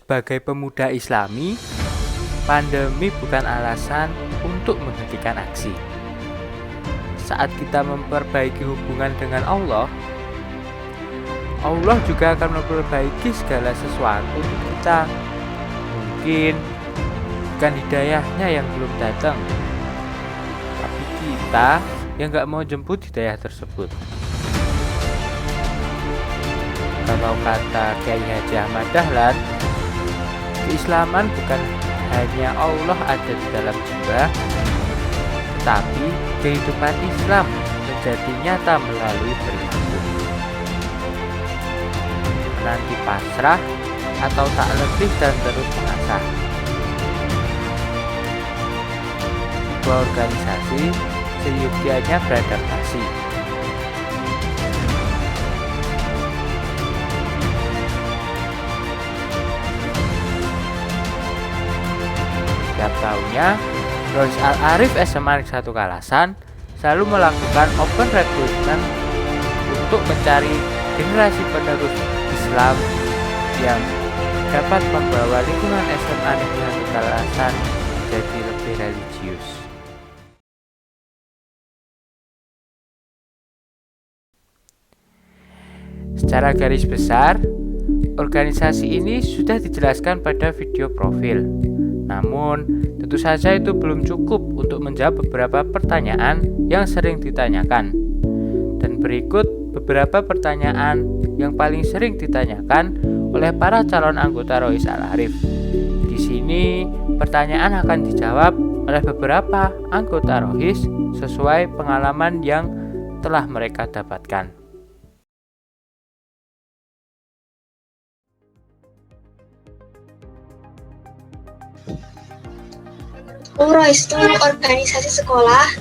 Sebagai pemuda Islami, pandemi bukan alasan untuk menghentikan aksi. Saat kita memperbaiki hubungan dengan Allah juga akan memperbaiki segala sesuatu untuk kita. Mungkin bukan hidayahnya yang belum datang, tapi kita yang gak mau jemput hidayah tersebut. Kalau kata Kiai Haji Ahmad Dahlan, keislaman bukan hanya Allah ada di dalam jiwa, tetapi kehidupan Islam menjadi nyata melalui berhidup. Menanti pasrah atau tak lebih dan terus mengasah. Sebuah organisasi seyogyanya beradaptasi. Setiap tahunnya, Rois Al-Arif SMA 1 Kalasan selalu melakukan open recruitment untuk mencari generasi penerus Islam yang dapat membawa lingkungan SMA Negeri 1 Kalasan menjadi lebih religius. Secara garis besar, organisasi ini sudah dijelaskan pada video profil. Namun, tentu saja itu belum cukup untuk menjawab beberapa pertanyaan yang sering ditanyakan. Dan berikut beberapa pertanyaan yang paling sering ditanyakan oleh para calon anggota Rois Al-Arif. Di sini, pertanyaan akan dijawab oleh beberapa anggota Rois sesuai pengalaman yang telah mereka dapatkan. Rois itu organisasi sekolah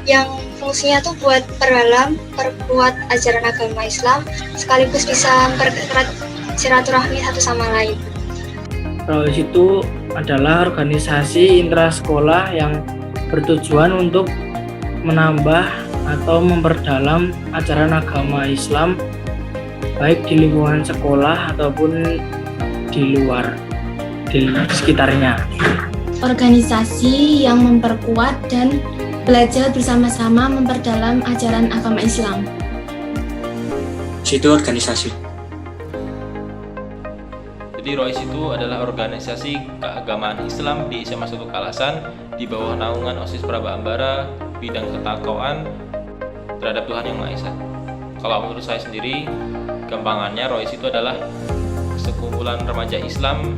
yang fungsinya tuh buat perkuat ajaran agama Islam, sekaligus bisa mempererat silaturahmi satu sama lain. Rois itu adalah organisasi intrasekolah yang bertujuan untuk menambah atau memperdalam ajaran agama Islam baik di lingkungan sekolah ataupun di luar, di sekitarnya. Organisasi yang memperkuat dan belajar bersama-sama memperdalam ajaran agama Islam. Itu organisasi. Jadi Rois itu adalah organisasi keagamaan Islam di SMA 1 Kalasan di bawah naungan OSIS Praba Ambara bidang ketakwaan terhadap Tuhan Yang Maha Esa. Kalau menurut saya sendiri, gampangannya Rois itu adalah sekumpulan remaja Islam,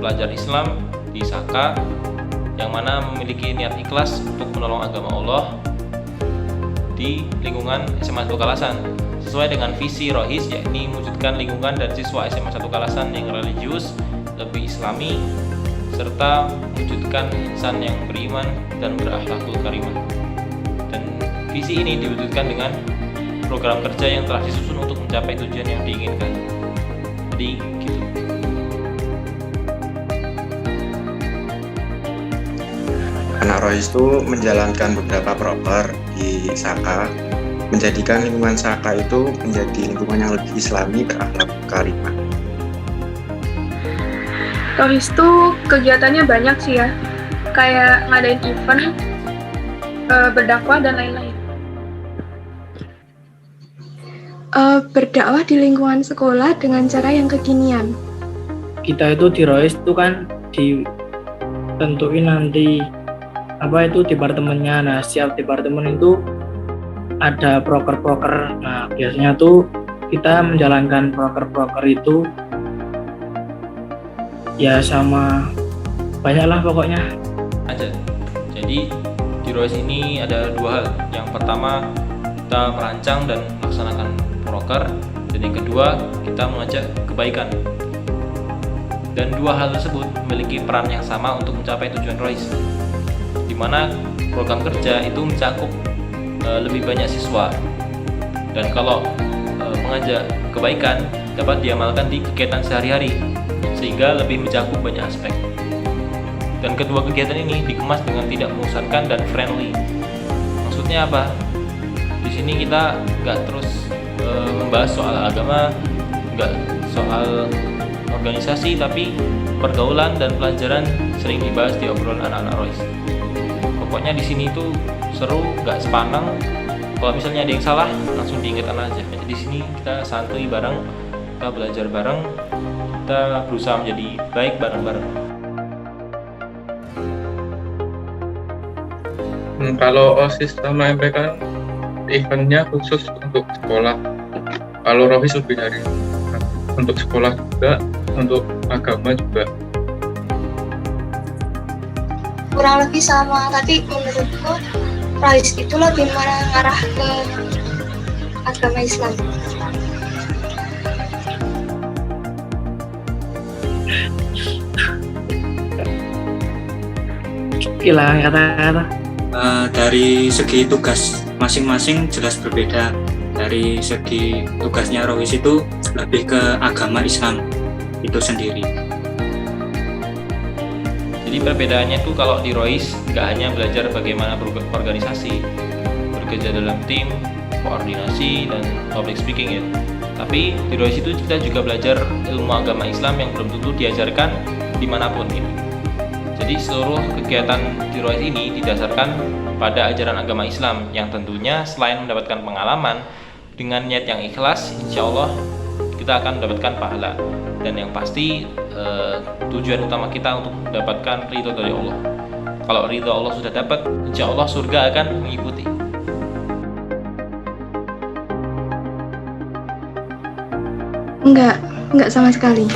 pelajar Islam di Saka yang mana memiliki niat ikhlas untuk menolong agama Allah di lingkungan SMA 1 Kalasan sesuai dengan visi Rois, yakni mewujudkan lingkungan dan siswa SMA 1 Kalasan yang religius, lebih islami, serta mewujudkan insan yang beriman dan berakhlakul karimah. Dan visi ini diwujudkan dengan program kerja yang telah disusun untuk mencapai tujuan yang diinginkan. Jadi gitu. Anak Rois itu menjalankan beberapa proker di Saka, menjadikan lingkungan Saka itu menjadi lingkungan yang lebih islami, berakhlak karimah. Rois itu kegiatannya banyak sih ya, kayak ngadain event, berdakwah dan lain-lain. Berdakwah di lingkungan sekolah dengan cara yang kekinian. Kita itu di Rois itu kan ditentuin nanti apa itu departemennya. Nah, setiap departemen itu ada proker-proker. Nah, biasanya tuh kita menjalankan proker-proker itu ya sama banyak lah pokoknya aja. Jadi di Rois ini ada dua hal. Yang pertama, kita merancang dan melaksanakan proker, dan yang kedua, kita mengajak kebaikan. Dan dua hal tersebut memiliki peran yang sama untuk mencapai tujuan Rois, di mana program kerja itu mencakup lebih banyak siswa, dan kalau mengajak kebaikan dapat diamalkan di kegiatan sehari-hari sehingga lebih mencakup banyak aspek. Dan kedua kegiatan ini dikemas dengan tidak membosankan dan friendly. Maksudnya apa? Di sini kita nggak terus membahas soal agama, nggak soal organisasi, tapi pergaulan dan pelajaran sering dibahas di obrolan anak-anak Rois. Pokoknya di sini tuh seru, gak sepanang. Kalau misalnya ada yang salah, langsung diingatkan aja. Jadi di sini kita santuy bareng, kita belajar bareng, kita berusaha menjadi baik bareng-bareng. Kalau OSIS sama MP kan eventnya khusus untuk sekolah. Kalau Rohis lebih dari untuk sekolah juga, untuk agama juga. Kurang lebih sama, tapi menurutku Rohis itu lebih mengarah ke agama Islam. Hilang kata-kata. Dari segi tugas masing-masing jelas berbeda. Dari segi tugasnya Rohis itu lebih ke agama Islam itu sendiri. Jadi perbedaannya tuh kalau di Rois nggak hanya belajar bagaimana berorganisasi, bekerja dalam tim, koordinasi, dan public speaking ya. Tapi di Rois itu kita juga belajar ilmu agama Islam yang belum tentu diajarkan dimanapun gitu. Jadi seluruh kegiatan di Rois ini didasarkan pada ajaran agama Islam yang tentunya selain mendapatkan pengalaman, dengan niat yang ikhlas, insya Allah kita akan mendapatkan pahala. Dan yang pasti tujuan utama kita untuk mendapatkan ridho dari Allah. Kalau ridho Allah sudah dapat, insya Allah surga akan mengikuti. Enggak sama sekali.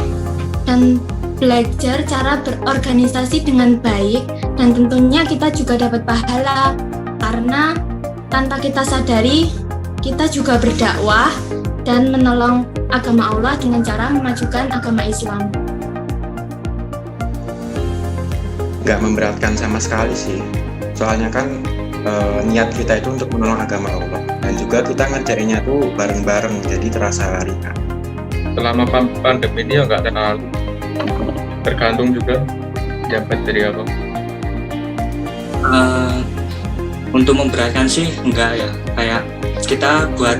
Dan belajar cara berorganisasi dengan baik, dan tentunya kita juga dapat pahala karena tanpa kita sadari kita juga berdakwah dan menolong agama Allah dengan cara memajukan agama Islam. Nggak memberatkan sama sekali sih, soalnya kan niat kita itu untuk menolong agama Allah, dan juga kita ngerjainnya tuh bareng-bareng, jadi terasa ringan. Selama pandemi ini ya nggak terlalu, tergantung juga jabat dari apa. Untuk memberatkan sih enggak ya, kayak kita buat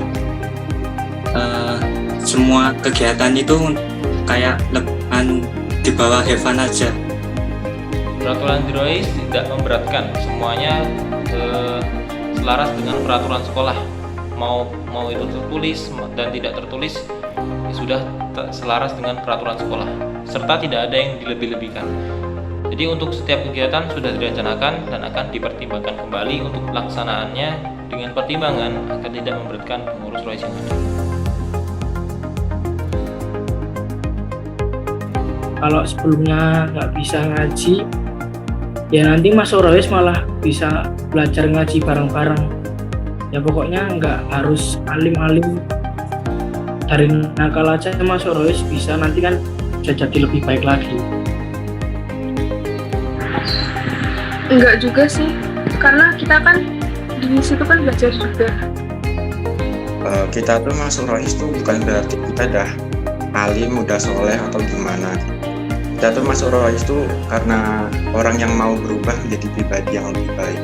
semua kegiatan itu kayak di bawah have fun aja. Peraturan di Rois tidak memberatkan, semuanya selaras dengan peraturan sekolah. Mau itu tertulis dan tidak tertulis, ya sudah selaras dengan peraturan sekolah, serta tidak ada yang dilebih-lebihkan. Jadi untuk setiap kegiatan sudah direncanakan dan akan dipertimbangkan kembali untuk pelaksanaannya dengan pertimbangan agar tidak memberatkan pengurus Rois yang ada. Kalau sebelumnya nggak bisa ngaji, ya nanti masuk Rois malah bisa belajar ngaji bareng-bareng. Ya pokoknya nggak harus alim-alim, dari nakal aja masuk Rois bisa, nanti kan bisa jadi lebih baik lagi. Enggak juga sih, karena kita kan di situ kan belajar juga. Kita tuh masuk Rois tuh bukan berarti kita udah alim, udah soleh atau gimana. Kita tuh masuk Rois tuh karena orang yang mau berubah menjadi pribadi yang lebih baik.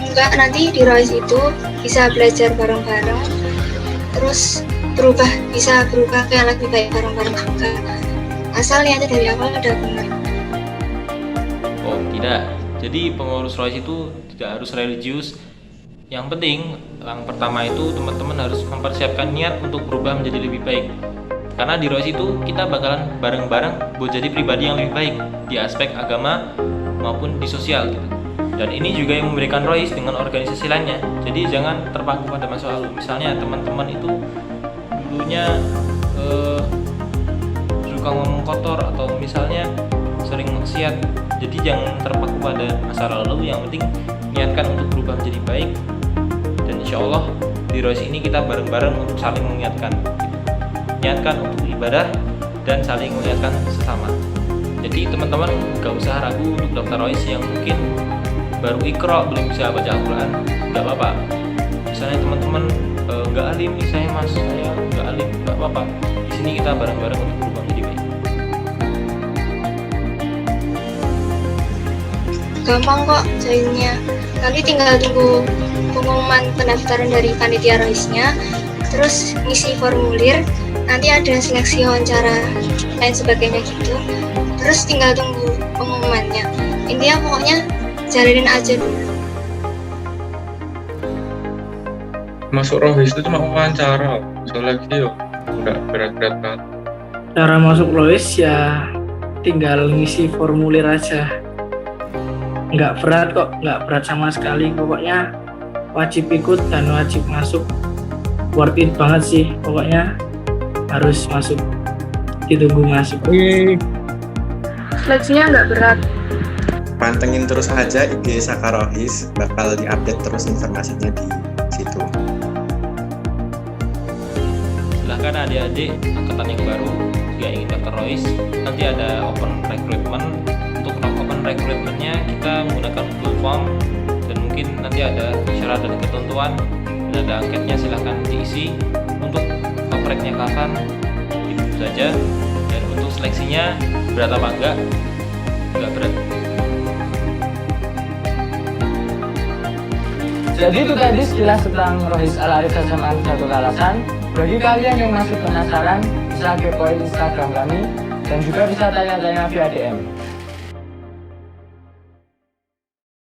Enggak, nanti di Rois itu bisa belajar bareng-bareng, terus bisa berubah ke yang lebih baik bareng-bareng juga. Asal niatnya dari awal udah benar. Oh tidak, jadi pengurus Rois itu tidak harus religius. Yang penting, yang pertama itu teman-teman harus mempersiapkan niat untuk berubah menjadi lebih baik. Karena di Rois itu kita bakalan bareng-bareng buat jadi pribadi yang lebih baik di aspek agama maupun di sosial gitu. Dan ini juga yang memberikan Rois dengan organisasi lainnya. Jadi jangan terpaku pada masa lalu. Misalnya teman-teman itu dulunya suka ngomong kotor atau misalnya sering maksiat. Jadi jangan terpaku pada masa lalu. Yang penting niatkan untuk berubah menjadi baik. Dan insya Allah di Rois ini kita bareng-bareng untuk saling mengingatkan. Niatkan untuk ibadah dan saling mengingatkan sesama. Jadi teman-teman gak usah ragu untuk daftar Rois yang mungkin baru ikro, belum bisa baca Al-Quran, gak apa-apa. Misalnya teman-teman gak alim, misalnya mas saya gak alim, gak apa-apa. Di sini kita bareng-bareng untuk berubah menjadi baik. Gampang kok joinnya. Nanti tinggal tunggu pengumuman pendaftaran dari panitia Roisnya. terus ngisi formulir, nanti ada seleksi wawancara lain sebagainya gitu. Terus tinggal tunggu pengumumannya. Intinya pokoknya jalanin aja dulu. Masuk Rohis itu cuma wawancara, soalnya lagi yo nggak berat-berat banget. Cara masuk Rohis ya tinggal ngisi formulir aja. Nggak berat kok, nggak berat sama sekali. Pokoknya wajib ikut dan wajib masuk. Worth it banget sih, pokoknya harus masuk. Ditunggu masuk. Seleksinya nggak berat. Pantengin terus aja IG Saka Rohis, bakal diupdate terus informasinya di situ. Silahkan adik-adik angkatan yang baru jika ingin daftar Rohis, nanti ada open recruitment. Untuk open recruitmentnya kita menggunakan Google Form, dan mungkin nanti ada syarat dan ketentuan dan ada anketnya, silahkan diisi. Untuk opreknya kapan itu saja, dan untuk seleksinya berat apa enggak berat. Jadi itu tadi sekilas tentang Rohis Al-Arif SMA 1 Kalasan. Bagi kalian yang masih penasaran, bisa kepoin Instagram kami dan juga bisa tanya-tanya via DM.